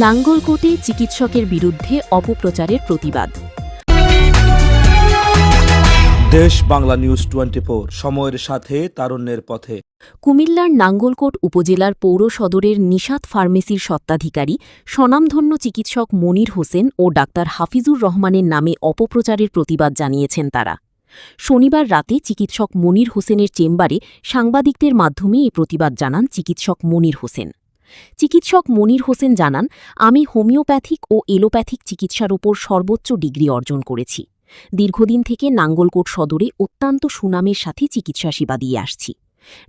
নাঙ্গলকোটে চিকিৎসকের বিরুদ্ধে অপপ্রচারের প্রতিবাদ। দেশ বাংলা নিউজ 24, সময়ের সাথে তারুণ্যের পথে। কুমিল্লার নাঙ্গলকোট উপজেলার পৌর সদরের নিশাত ফার্মেসির স্বত্বাধিকারী স্বনামধন্য চিকিৎসক মনির হোসেন ও ডাক্তার হাফিজুর রহমানের নামে অপপ্রচারের প্রতিবাদ জানিয়েছেন তারা। শনিবার রাতে চিকিৎসক মনির হোসেনের চেম্বারে সাংবাদিকদের মাধ্যমে এই প্রতিবাদ জানান চিকিৎসক মনির হোসেন। চিকিৎসক মনির হোসেন জানান, আমি হোমিওপ্যাথিক ও এলোপ্যাথিক চিকিৎসার ওপর সর্বোচ্চ ডিগ্রি অর্জন করেছি। দীর্ঘদিন থেকে নাঙ্গলকোট সদরে অত্যন্ত সুনামের সাথে চিকিৎসা সেবা দিয়ে আসছি।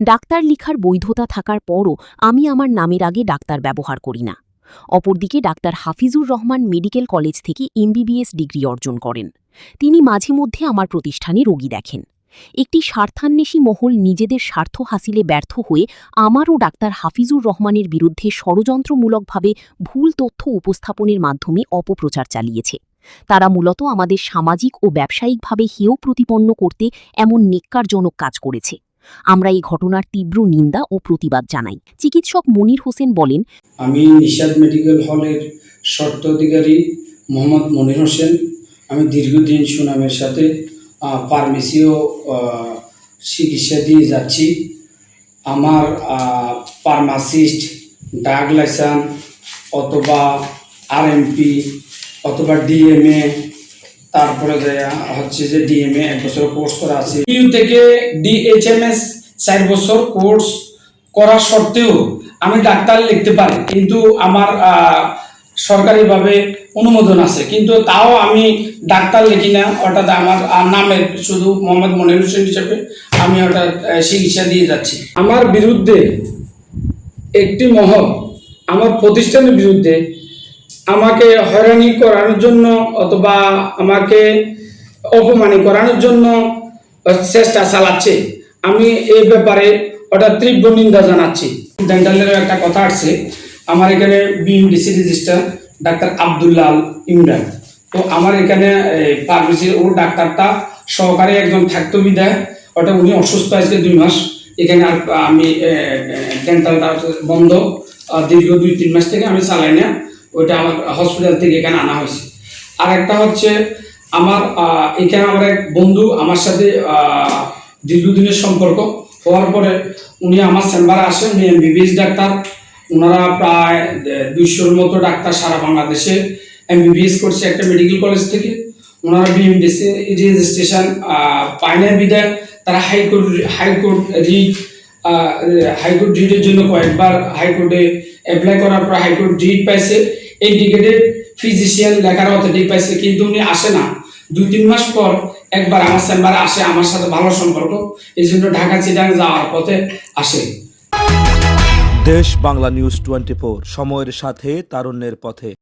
ডাক্তার লিখার বৈধতা থাকার পরও আমি আমার নামের আগে ডাক্তার ব্যবহার করি না। অপরদিকে doctor Hafizur Rahman medical college থেকে MBBS ডিগ্রি অর্জন করেন। তিনি মাঝে মধ্যে আমার প্রতিষ্ঠানে রোগী দেখেন। একটি স্বার্থান্বেষী মহল নিজেদের স্বার্থ হাসিলে ব্যর্থ হয়ে আমার ও ডাক্তার হাফিজুর রহমানের বিরুদ্ধে ষড়যন্ত্রমূলকভাবে ভুল তথ্য উপস্থাপনের মাধ্যমে অপপ্রচার চালিয়েছে। তারা মূলত আমাদের সামাজিক ও ব্যবসায়িকভাবে হেয় প্রতিপন্ন করতে এমন নেক্কারজনক কাজ করেছে। আমরা এই ঘটনার তীব্র নিন্দা ও প্রতিবাদ জানাই। চিকিৎসক মনির হোসেন বলেন, আমি নিশাত মেডিকেল হলের স্বত্বাধিকারী মোহাম্মদ মনির হোসেন। আমি দীর্ঘদিন সুনামের সাথে ফার্মেসিও চিকিৎসা দিয়ে যাচ্ছি। আমার ফার্মাসিস্ট, ড্রাগ লাইসেন্স অথবা RMP অথবা DMA, তারপরে হচ্ছে যে DMA 1 বছর কোর্স করা আছে। ইউ থেকে DHMS 4 বছর কোর্স করা সত্ত্বেও আমি ডাক্তার লিখতে পারি, কিন্তু আমার সরকারিভাবে অনুমোদন আছে, কিন্তু তাও আমি ডাক্তার লিখি না। অর্থাৎ আমার নামের শুধু মোহাম্মদ মনির হোসেন হিসেবে আমি অর্থাৎ চিকিৎসা দিয়ে যাচ্ছি। আমার বিরুদ্ধে একটি মহল আমার প্রতিষ্ঠানের বিরুদ্ধে আমাকে হয়রানি করানোর জন্য অথবা আমাকে অপমানি করানোর জন্য চেষ্টা চালাচ্ছে। আমি এই ব্যাপারে ওটা তীব্র নিন্দা জানাচ্ছি। ডেন্টালের একটা কথা আসছে, আমার এখানে BMDC register doctor Abdullah Al Imran. তো আমার এখানে ফার্মেসির ও ডাক্তারটা সহকারে একজন থাকতো বিদায়, ওটা উনি অসুস্থ আজকে 2 মাস। এখানে আর আমি ডেন্টালটা বন্ধ, দীর্ঘ 2-3 মাস থেকে আমি চালাই না। ওইটা আমার হসপিটাল থেকে এখানে আনা হয়েছে। আর একটা হচ্ছে আমার এখানে আমার এক বন্ধু আমার সাথে দীর্ঘদিনের সম্পর্ক হওয়ার পরে উনি আমার চেম্বারে আসেন। উনি MBBS ডাক্তার। ওনারা প্রায় 200-র মতো ডাক্তার সারা বাংলাদেশে MBBS করছে একটা মেডিকেল কলেজ থেকে। ওনারা BMDC রেজিস্ট্রেশন পায় না বিদায় তারা হাইকোর্ট রিটের জন্য কয়েকবার হাইকোর্টে অ্যাপ্লাই করার পর হাইকোর্ট রিট পাইছে, ইন্ডিকেটেড ফিজিশিয়ান লেখার অথরিটি পাইছে, কিন্তু উনি আসে না। 2-3 মাস পর একবার আমার চেম্বারে আসে, আমার সাথে ভালো সম্পর্ক, এই জন্য ঢাকা চিটাগাং যাওয়ার পথে আসে। দেশ বাংলা নিউজ 24, সময়ের সাথে তারুণ্যের পথে।